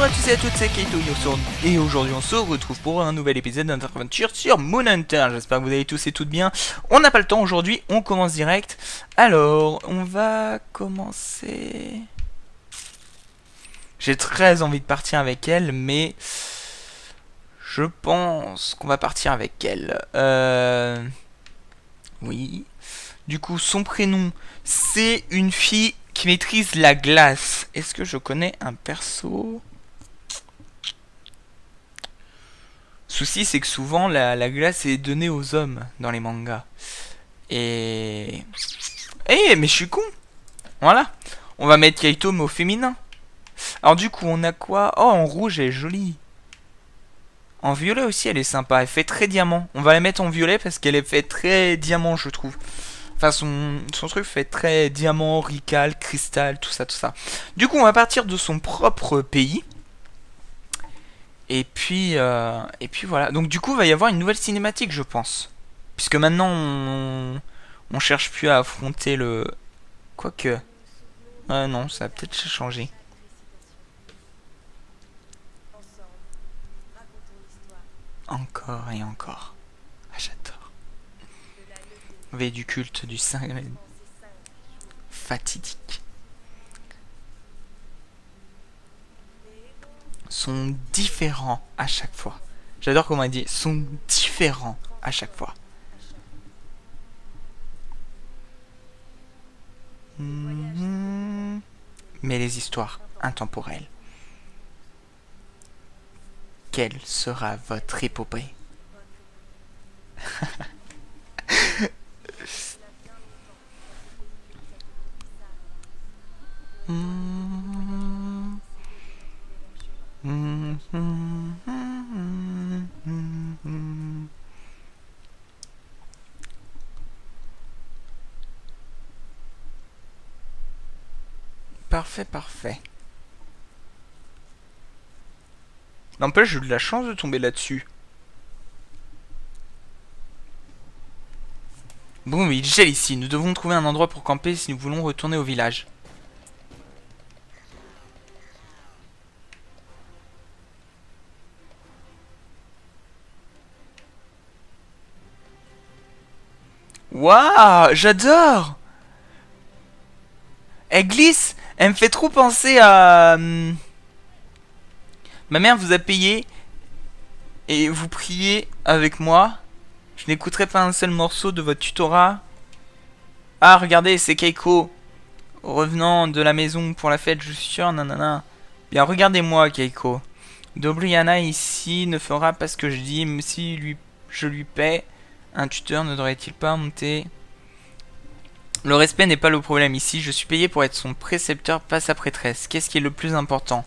à tous et à toutes, c'est Kaito Yosourn et aujourd'hui on se retrouve pour un nouvel épisode d'Interventure sur Moon Hunter. J'espère que vous allez tous et toutes bien. On n'a pas le temps aujourd'hui, on commence direct. Alors, on va commencer... J'ai très envie de partir avec elle, mais... Je pense qu'on va partir avec elle. Oui. Du coup, son prénom, c'est une fille qui maîtrise la glace. Est-ce que je connais un perso? Souci, c'est que souvent la glace est donnée aux hommes dans les mangas. Et... mais je suis con. Voilà. On va mettre Kaito mais au féminin. Alors du coup, on a quoi? Oh, en rouge, elle est jolie. En violet aussi, elle est sympa. Elle fait très diamant. On va la mettre en violet parce qu'elle est fait très diamant, je trouve. Enfin, son truc fait très diamant, rical, cristal, tout ça, tout ça. Du coup, on va partir de son propre pays. Et puis voilà. Donc du coup, il va y avoir une nouvelle cinématique, je pense. Puisque maintenant, on cherche plus à affronter le... Quoique... non, ça va peut-être changer. Encore et encore. Ah, j'adore. Veille du culte du Saint fatidique. Sont différents à chaque fois. J'adore comment il dit sont différents à chaque fois. Mais les histoires intemporelles. Quelle sera votre épopée? Parfait, parfait. N'empêche, j'ai eu de la chance de tomber là-dessus. Bon, il gèle ici. Nous devons trouver un endroit pour camper si nous voulons retourner au village. Waouh, j'adore! Elle glisse. Elle me fait trop penser à... Ma mère vous a payé et vous priez avec moi. Je n'écouterai pas un seul morceau de votre tutorat. Ah, regardez, c'est Keiko. Revenant de la maison pour la fête, je suis sûr, nanana. Bien, regardez-moi, Keiko. Dobriana ici ne fera pas ce que je dis, même si je lui paie. Un tuteur ne devrait-il pas monter? Le respect n'est pas le problème ici. Je suis payé pour être son précepteur, pas sa prêtresse. Qu'est-ce qui est le plus important?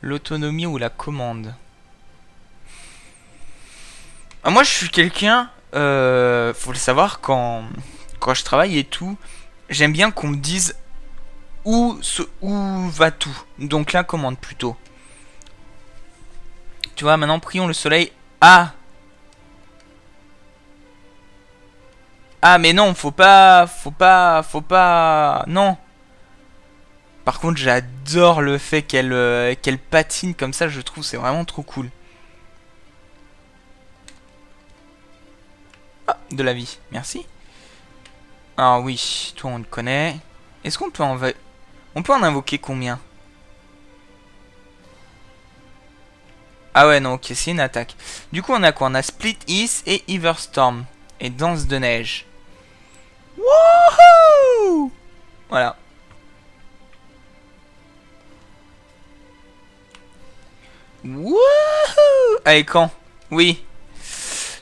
L'autonomie ou la commande? Moi, je suis quelqu'un... faut le savoir, quand je travaille et tout, j'aime bien qu'on me dise où va tout. Donc la commande plutôt. Tu vois, maintenant, prions le soleil. Ah! Ah, mais non, faut pas... Non. Par contre, j'adore le fait qu'elle patine comme ça, je trouve c'est vraiment trop cool. Ah, de la vie, merci. Ah oui, toi on le connaît. Est-ce qu'on peut on peut en invoquer combien? Ah ouais, non, ok, c'est une attaque. Du coup, on a quoi? On a Split East et Everstorm. Et Danse de neige. Wouhou! Voilà. Wouhou! Allez, quand? Oui.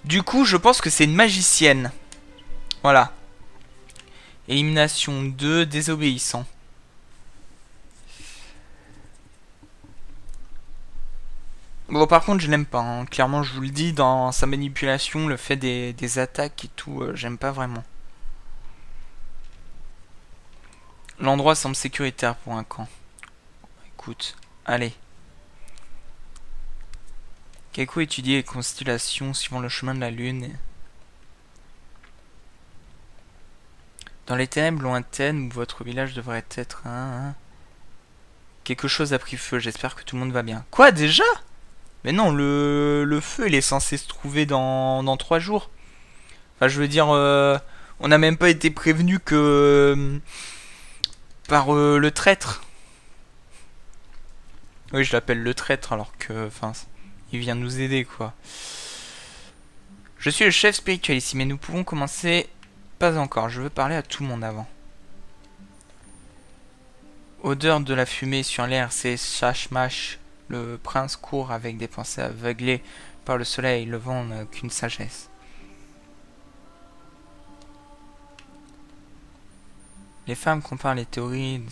Du coup, je pense que c'est une magicienne. Voilà. Élimination 2, désobéissant. Bon, par contre, je l'aime pas. Hein. Clairement, je vous le dis, dans sa manipulation, le fait des attaques et tout, j'aime pas vraiment. L'endroit semble sécuritaire pour un camp. Écoute, allez. Keiko étudie les constellations suivant le chemin de la lune. Dans les ténèbres lointaines où votre village devrait être un... Quelque chose a pris feu, j'espère que tout le monde va bien. Quoi, déjà? Mais non, le feu, il est censé se trouver dans 3 jours. Enfin, je veux dire, on n'a même pas été prévenu que... par le traître. Oui, je l'appelle le traître alors que... Enfin, il vient nous aider, quoi. Je suis le chef spirituel ici, mais nous pouvons commencer... Pas encore, je veux parler à tout le monde avant. Odeur de la fumée sur l'air, c'est Shashmash. Le prince court avec des pensées aveuglées par le soleil. Le vent n'a qu'une sagesse. Les femmes comparent les théories...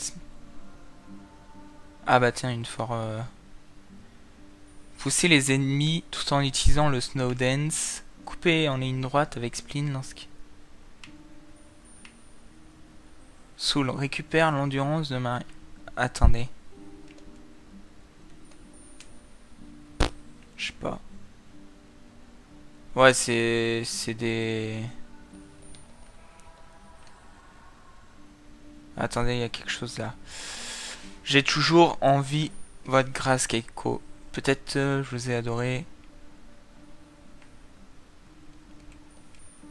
Ah bah tiens, une fois... Pousser les ennemis tout en utilisant le snow dance. Couper en ligne droite avec spleen lorsque... Soul récupère l'endurance de ma... Attendez. Je sais pas. Ouais, c'est des... Attendez, il y a quelque chose là. J'ai toujours envie, votre grâce, Keiko. Peut-être je vous ai adoré.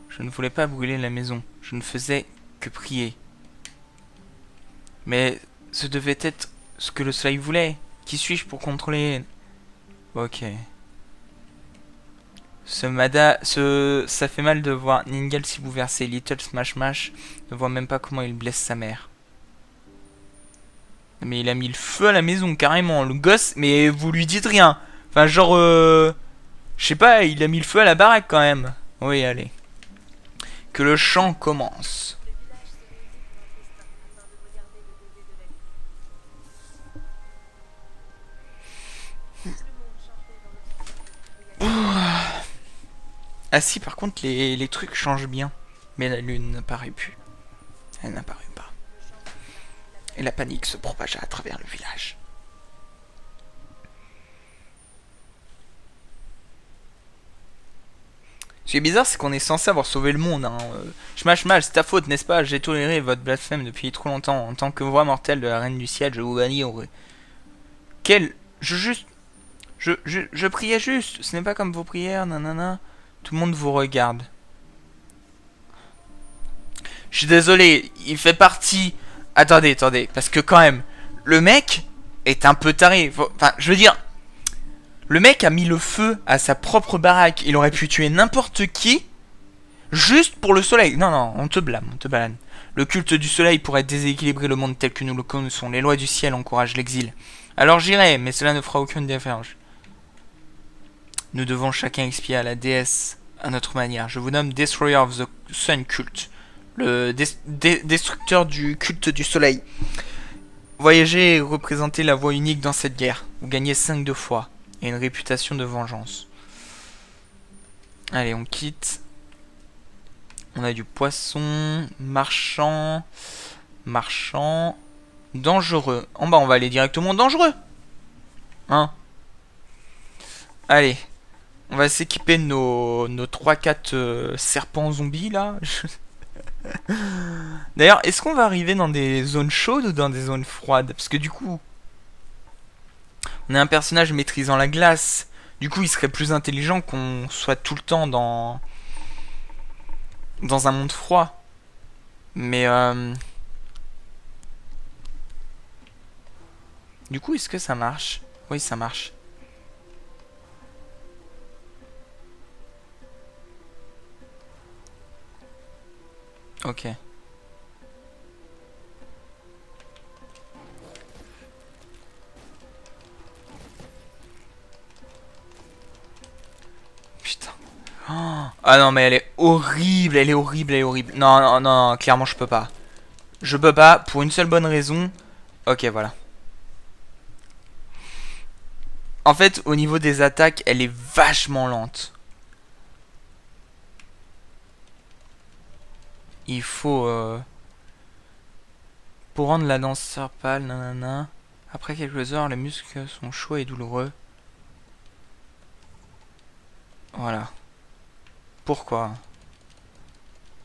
Je ne voulais pas brûler la maison. Je ne faisais que prier. Mais ce devait être ce que le soleil voulait. Qui suis-je pour contrôler? Ok. Ça fait mal de voir Ningal si bouleversé. Little Smash Mash ne voit même pas comment il blesse sa mère. Mais il a mis le feu à la maison, carrément. Le gosse, mais vous lui dites rien. Enfin, genre, je sais pas, il a mis le feu à la baraque quand même. Oui, allez. Que le chant commence. Ah si, par contre, les trucs changent bien. Mais la lune n'apparaît plus. Elle n'apparaît pas. Et la panique se propagea à travers le village. Ce qui est bizarre, c'est qu'on est censé avoir sauvé le monde. Hein. Je mâche mal, c'est ta faute, n'est-ce pas? J'ai toléré votre blasphème depuis trop longtemps. En tant que voix mortelle de la reine du ciel, je vous bannis au... Quel... Je priais juste. Ce n'est pas comme vos prières, nanana. Tout le monde vous regarde. Je suis désolé, il fait partie... Attendez, parce que quand même, le mec est un peu taré. Enfin, je veux dire, le mec a mis le feu à sa propre baraque. Il aurait pu tuer n'importe qui, juste pour le soleil. Non, non, on te blâme, on te blâme. Le culte du soleil pourrait déséquilibrer le monde tel que nous le connaissons. Les lois du ciel encouragent l'exil. Alors j'irai, mais cela ne fera aucune différence. Nous devons chacun expier à la déesse à notre manière. Je vous nomme Destroyer of the Sun Cult. Le destructeur du culte du soleil. Voyager et représenter la voie unique dans cette guerre. Vous gagnez 5 de foi et une réputation de vengeance. Allez, on quitte. On a du poisson, marchand, dangereux. En bas, on va aller directement dangereux. Hein? Allez, on va s'équiper de nos 3-4 serpents zombies là. D'ailleurs, est-ce qu'on va arriver dans des zones chaudes ou dans des zones froides? Parce que du coup, on est un personnage maîtrisant la glace. Du coup, il serait plus intelligent qu'on soit tout le temps dans un monde froid. Mais du coup, est-ce que ça marche? Oui, ça marche. Ok. Putain. Oh. Ah non, mais elle est horrible, elle est horrible, elle est horrible. Non, non, non, non, clairement, je peux pas. Je peux pas, pour une seule bonne raison. Ok, voilà. En fait, au niveau des attaques, elle est vachement lente. Il faut... Pour rendre la danseur pâle, nanana. Après quelques heures, les muscles sont chauds et douloureux. Voilà. Pourquoi?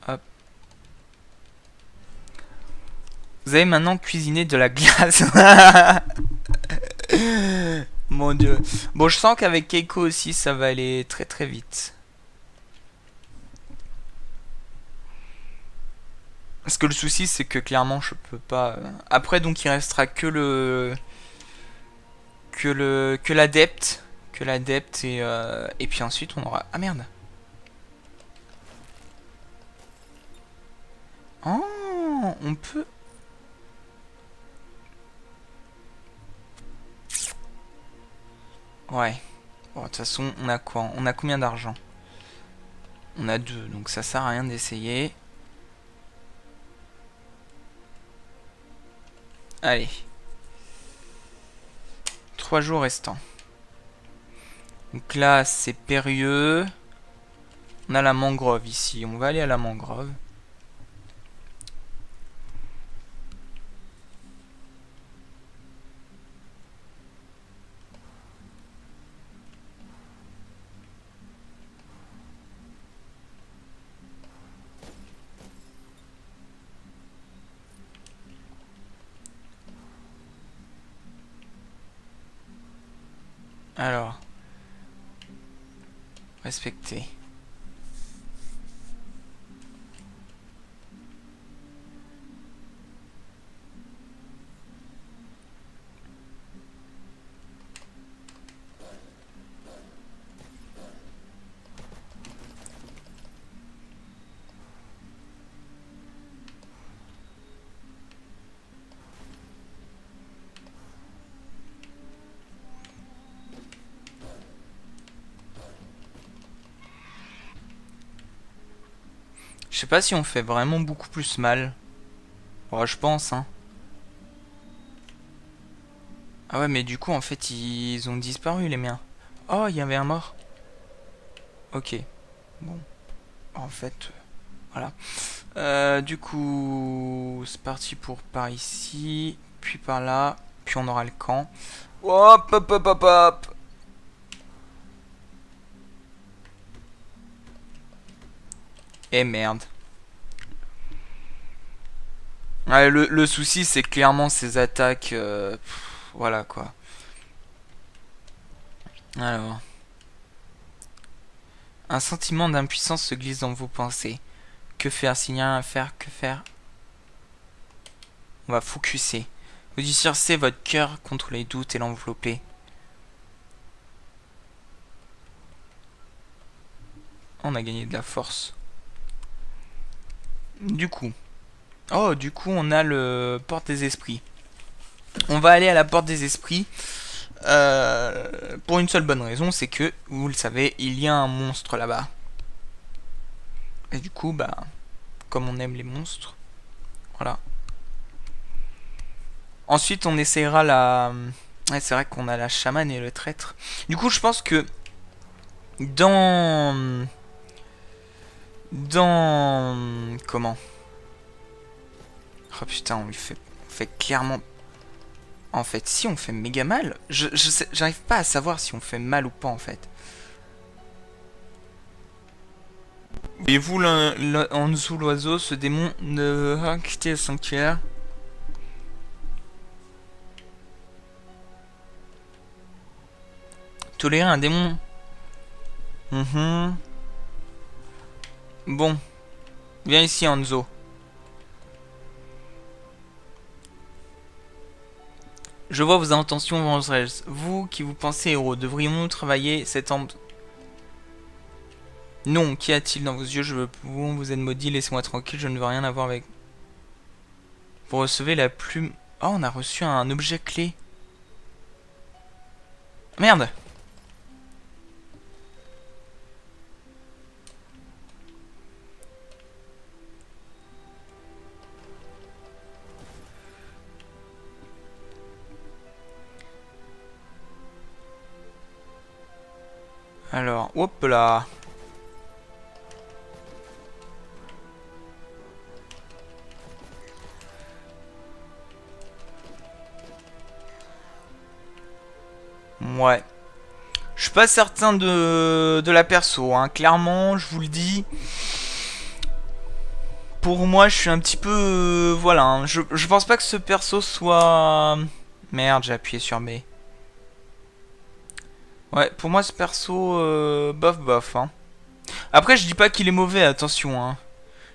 Hop. Vous avez maintenant cuisiné de la glace. Mon dieu. Bon, je sens qu'avec Keiko aussi, ça va aller très très vite. Parce que le souci, c'est que clairement, je peux pas... Après, donc, il restera que le... Que l'adepte. Que l'adepte et puis ensuite, on aura... Ah merde. Oh, on peut... Ouais. Bon, de toute façon, on a quoi? On a combien d'argent? On a 2, donc ça sert à rien d'essayer. Allez. 3 jours restants. Donc là, c'est périlleux. On a la mangrove ici. On va aller à la mangrove. Alors. Respecter. Je sais pas si on fait vraiment beaucoup plus mal. Ouais, je pense, hein. Ah ouais, mais du coup, en fait, ils ont disparu, les miens. Oh, il y avait un mort. Ok. Bon. En fait, voilà. Du coup, c'est parti pour par ici, puis par là, puis on aura le camp. Hop, hop, hop, hop, hop. Et merde. Ouais, le souci, c'est clairement ces attaques. Voilà quoi. Alors. Un sentiment d'impuissance se glisse dans vos pensées. Que faire s'il n'y a rien à faire? Que faire? On va focuser. Vous dispersez votre cœur contre les doutes et l'envelopper. On a gagné de la force. Du coup. Oh, du coup, on a le porte des esprits. On va aller à la porte des esprits. Pour une seule bonne raison, c'est que, vous le savez, il y a un monstre là-bas. Et du coup, bah, comme on aime les monstres, voilà. Ensuite, on essaiera la... Ouais, c'est vrai qu'on a la chamane et le traître. Du coup, je pense que dans... Comment? Oh putain, on fait clairement... En fait, si on fait méga mal, j'arrive pas à savoir si on fait mal ou pas en fait. Voyez-vous en dessous l'oiseau, ce démon ne va quitter le sanctuaire. Tolérer un démon. Bon. Viens ici, Hanzo. Je vois vos intentions vengeresse. Vous qui vous pensez héros, devrions-nous travailler cette ambiance? Non, qu'y a-t-il dans vos yeux? Je veux vous êtes maudit, laissez-moi tranquille, je ne veux rien avoir avec... Vous recevez la plume... Oh, on a reçu un objet clé. Merde! Alors, hop là. Ouais. Je suis pas certain de la perso, hein. Clairement, je vous le dis. Pour moi, je suis un petit peu... voilà, hein. Je pense pas que ce perso soit... Merde, j'ai appuyé sur B. Ouais, pour moi, ce perso... bof bof, hein. Après, je dis pas qu'il est mauvais, attention, hein.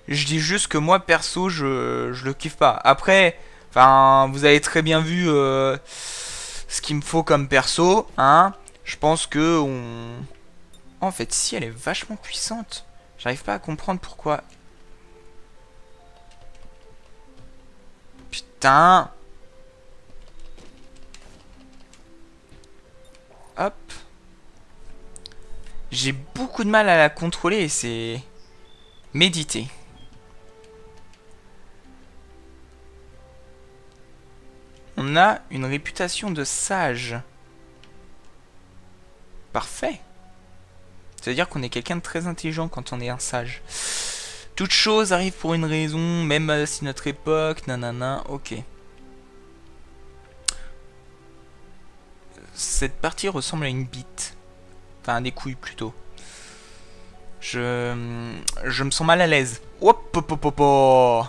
Je dis juste que moi, perso, je le kiffe pas. Après, enfin, vous avez très bien vu ce qu'il me faut comme perso, hein. Je pense que on... En fait, si, elle est vachement puissante. J'arrive pas à comprendre pourquoi. Putain. Hop. J'ai beaucoup de mal à la contrôler et c'est... Méditer. On a une réputation de sage. Parfait. Ça veut dire qu'on est quelqu'un de très intelligent quand on est un sage. Toute chose arrive pour une raison, même si notre époque, nanana, ok. Cette partie ressemble à une bite. Enfin, à des couilles plutôt. Je me sens mal à l'aise. Hop, hop, hop, hop, hop.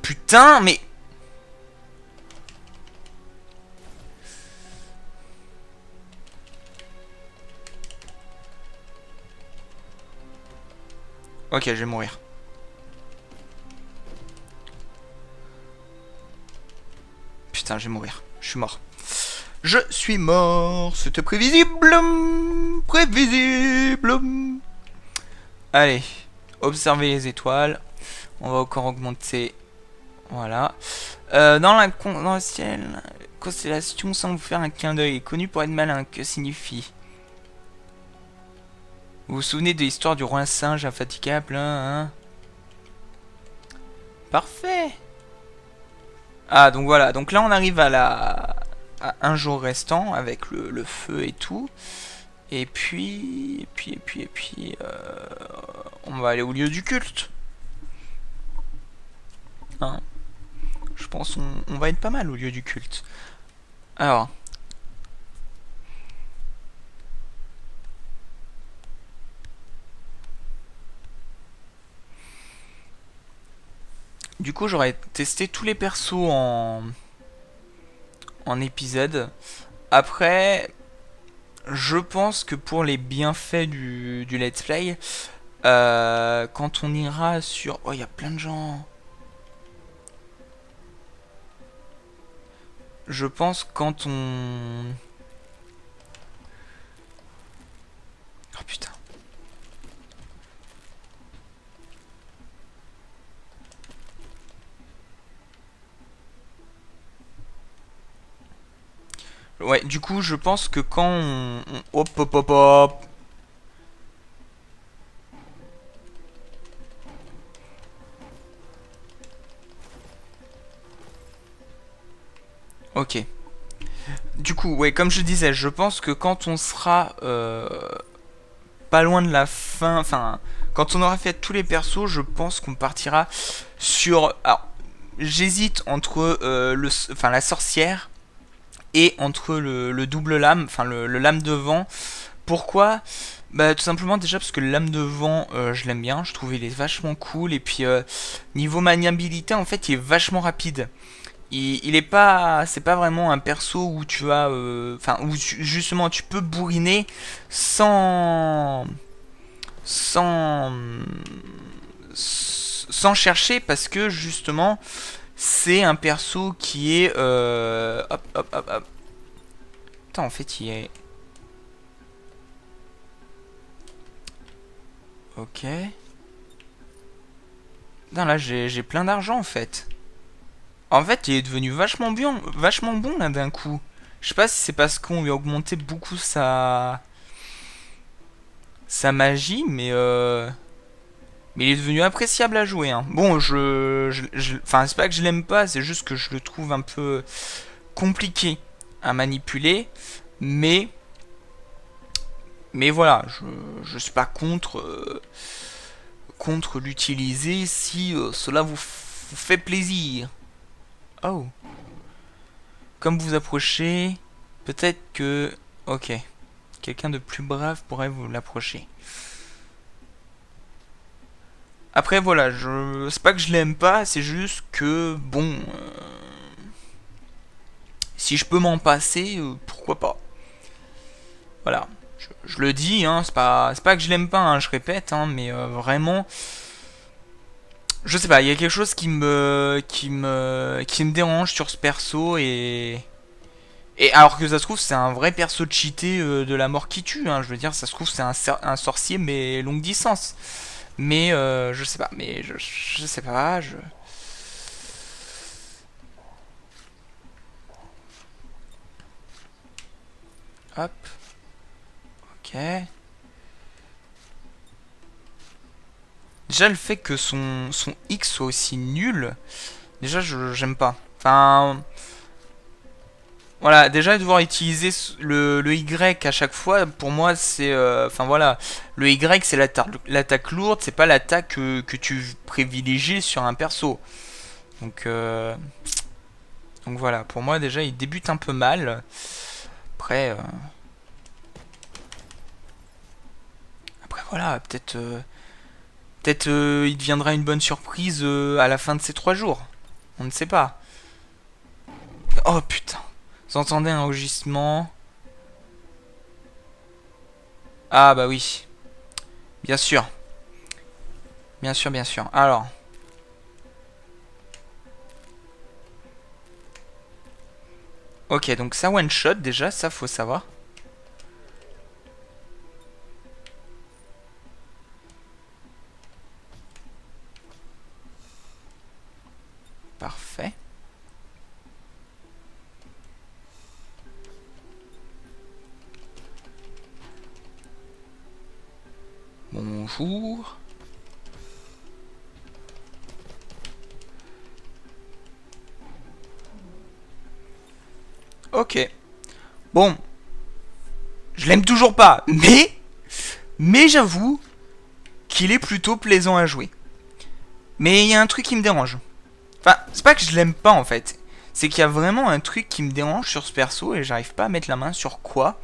Putain, mais... Ok, je vais mourir. Putain, je vais mourir. Je suis mort. Je suis mort. C'était prévisible. Prévisible. Allez. Observez les étoiles. On va encore augmenter. Voilà. Dans le ciel, constellation semble vous faire un clin d'œil. Connu pour être malin. Que signifie? Vous vous souvenez de l'histoire du roi singe infatigable, hein? Parfait. Ah, donc voilà. Donc là, on arrive à un jour restant avec le feu et tout. Et puis... on va aller au lieu du culte. Hein? Je pense on va être pas mal au lieu du culte. Alors... Du coup, j'aurais testé tous les persos en épisode. Après, je pense que pour les bienfaits du let's play, quand on ira sur... Oh, il y a plein de gens. Je pense quand on... Oh putain. Ouais, du coup, je pense que quand hop, hop, hop, hop. Ok. Du coup, ouais, comme je disais, je pense que quand on sera pas loin de la fin, enfin, quand on aura fait tous les persos, je pense qu'on partira sur... Alors, j'hésite entre la sorcière et entre le double lame, enfin le lame de vent. Pourquoi? Bah tout simplement déjà parce que le lame de vent je l'aime bien, je trouve il est vachement cool et puis niveau maniabilité en fait il est vachement rapide. Il est pas, c'est pas vraiment un perso où tu as, enfin où justement tu peux bourriner sans sans sans chercher parce que justement c'est un perso qui est hop hop hop hop. Putain en fait il est... Ok. Non là j'ai plein d'argent en fait. En fait il est devenu vachement bon là d'un coup. Je sais pas si c'est parce qu'on lui a augmenté beaucoup sa magie mais il est devenu appréciable à jouer, hein. Bon, enfin, c'est pas que je l'aime pas, c'est juste que je le trouve un peu compliqué à manipuler. Mais voilà, je suis pas contre l'utiliser si cela vous fait plaisir. Oh. Comme vous approchez, peut-être que... Ok. Quelqu'un de plus brave pourrait vous l'approcher. Après, voilà, c'est pas que je l'aime pas, c'est juste que, bon, si je peux m'en passer, pourquoi pas. Voilà. Je le dis, hein, c'est pas que je l'aime pas, hein, je répète, hein, mais vraiment, je sais pas, il y a quelque chose qui me dérange sur ce perso et alors que ça se trouve c'est un vrai perso cheaté de la mort qui tue, hein, je veux dire, ça se trouve c'est un sorcier mais longue distance. Mais je sais pas, mais je sais pas, je. Hop, ok. Déjà le fait que son X soit aussi nul, déjà j'aime pas. Enfin, voilà, déjà devoir utiliser le Y à chaque fois, pour moi c'est... Enfin voilà, le Y c'est l'attaque lourde, c'est pas l'attaque que tu privilégies sur un perso. Donc, donc voilà, pour moi déjà il débute un peu mal. Après, après voilà, peut-être il deviendra une bonne surprise à la fin de ces 3 jours. On ne sait pas. Oh putain, vous entendez un rugissement? Ah bah oui, bien sûr. Bien sûr, bien sûr. Alors, ok, donc ça one shot déjà, ça faut savoir. Parfait. Bonjour. Ok. Bon, je l'aime toujours pas, mais j'avoue qu'il est plutôt plaisant à jouer. Mais il y a un truc qui me dérange. Enfin, c'est pas que je l'aime pas en fait. C'est qu'il y a vraiment un truc qui me dérange sur ce perso et j'arrive pas à mettre la main sur quoi.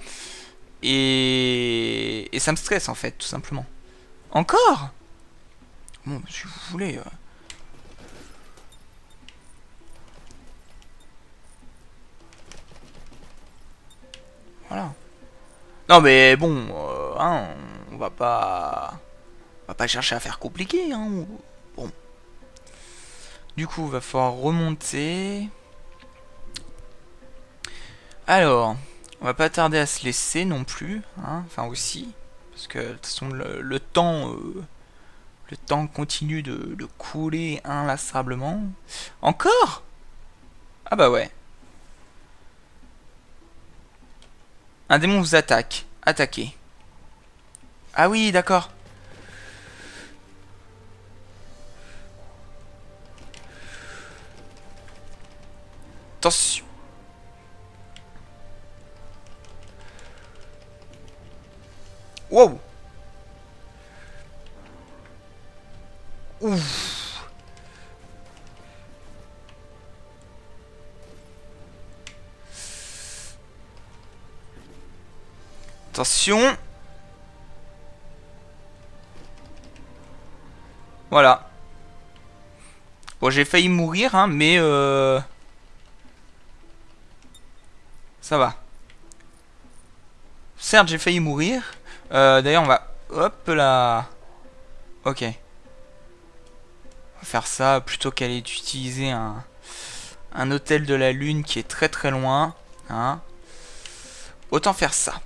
Et ça me stresse en fait, tout simplement. Encore? Bon, si vous voulez. Voilà. Non mais bon, hein, on va pas. On va pas chercher à faire compliqué, hein. Bon. Du coup, il va falloir remonter. Alors, on va pas tarder à se laisser non plus, hein. Enfin aussi. Parce que de toute façon, le temps continue de couler inlassablement. Encore? Ah bah ouais. Un démon vous attaque. Attaquez. Ah oui, d'accord. Attention. Wow. Ouf. Attention. Voilà. Bon, j'ai failli mourir, hein, mais ça va. Certes, j'ai failli mourir. D'ailleurs, on va... Hop là. Ok. On va faire ça plutôt qu'aller utiliser un hôtel de la lune qui est très très loin. Hein. Autant faire ça.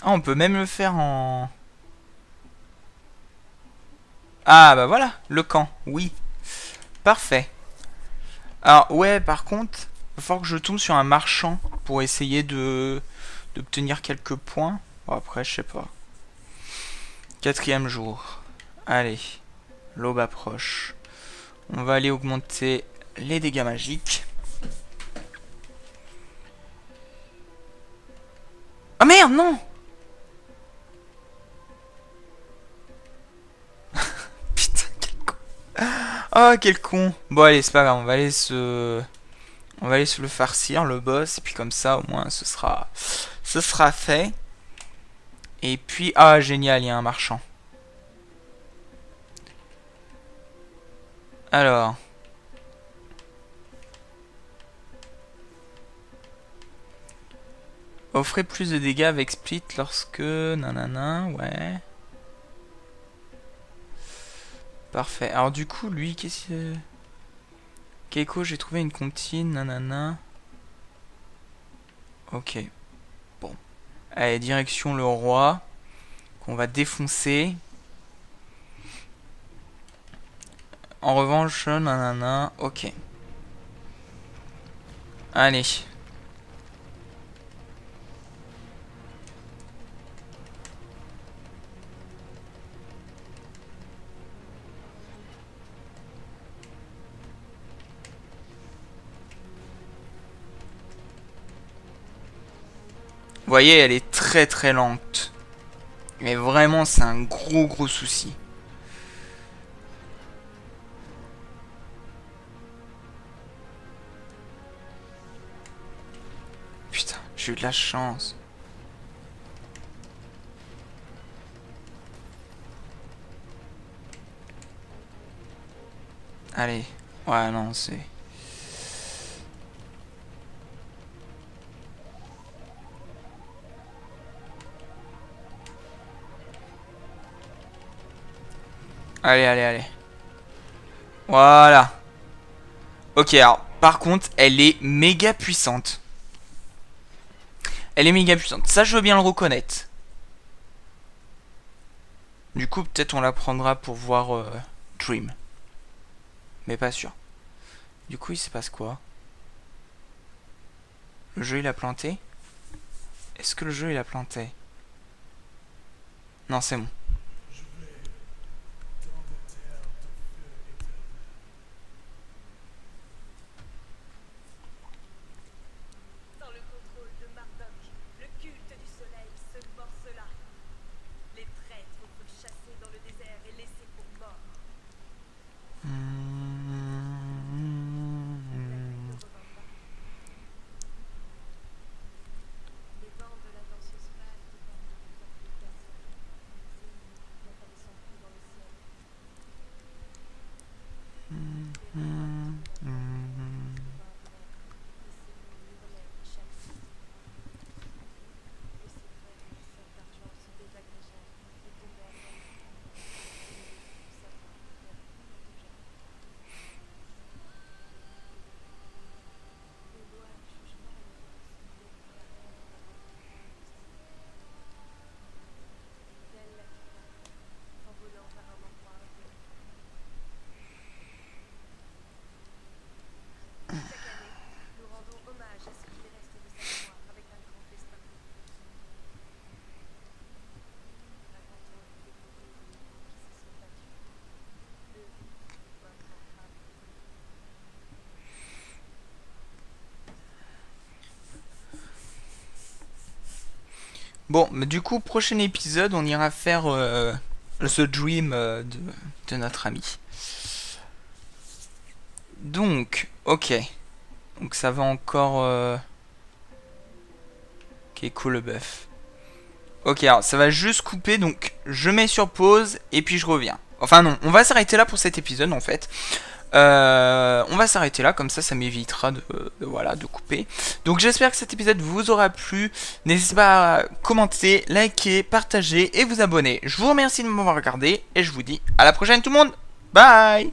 Ah, on peut même le faire en... Ah, bah voilà, le camp. Oui. Parfait. Alors, ouais, par contre, il va falloir que je tombe sur un marchand pour essayer d'obtenir quelques points. Bon, après, je sais pas. 4e jour. Allez, l'aube approche. On va aller augmenter les dégâts magiques. Ah merde, non! Putain, quel con. Ah, quel con. Bon, allez, c'est pas grave, on va aller se le farcir, le boss, et puis comme ça, au moins, ce sera fait. Et puis, ah génial, il y a un marchand. Alors. Offrez plus de dégâts avec Split lorsque... Nanana, ouais. Parfait. Alors du coup, lui, qu'est-ce que... Keiko, j'ai trouvé une comptine, nanana. Ok. Bon. Allez, direction le roi. Qu'on va défoncer. En revanche, nanana, ok. Allez. Vous voyez, elle est très très lente. Mais vraiment, c'est un gros souci. Putain, j'ai eu de la chance. Allez. Ouais, non, c'est... Allez, allez, allez. Voilà. Ok, alors, par contre, elle est méga puissante. Elle est méga puissante. Ça, je veux bien le reconnaître. Du coup, peut-être on la prendra pour voir Dream. Mais pas sûr. Du coup, il se passe quoi? Le jeu, il a planté? Est-ce que le jeu, il a planté? Non, c'est bon. Sans le contrôle de Marduk, le culte du soleil se morcela. Les traîtres furent chassés dans le désert et laissés pour morts. Les vents de la danseuse pâle déportent de plus en plus personnes. Zénith n'apparaissant plus dans le ciel. Nous rendons hommage à ce qui reste de sa mémoire avec un grand festin. Racontons les dévoués et les héros qui se sont battus. Eux qui doivent encore Bon, mais du coup, prochain épisode, on ira faire The Dream de notre ami. Donc, ok. Donc ça va encore... Keiko le bœuf. Ok, alors ça va juste couper, donc je mets sur pause et puis je reviens. Enfin non, on va s'arrêter là pour cet épisode en fait. On va s'arrêter là, comme ça m'évitera voilà, de couper. Donc j'espère que cet épisode vous aura plu. N'hésitez pas à commenter, liker, partager et vous abonner. Je vous remercie de m'avoir regardé et je vous dis à la prochaine tout le monde. Bye.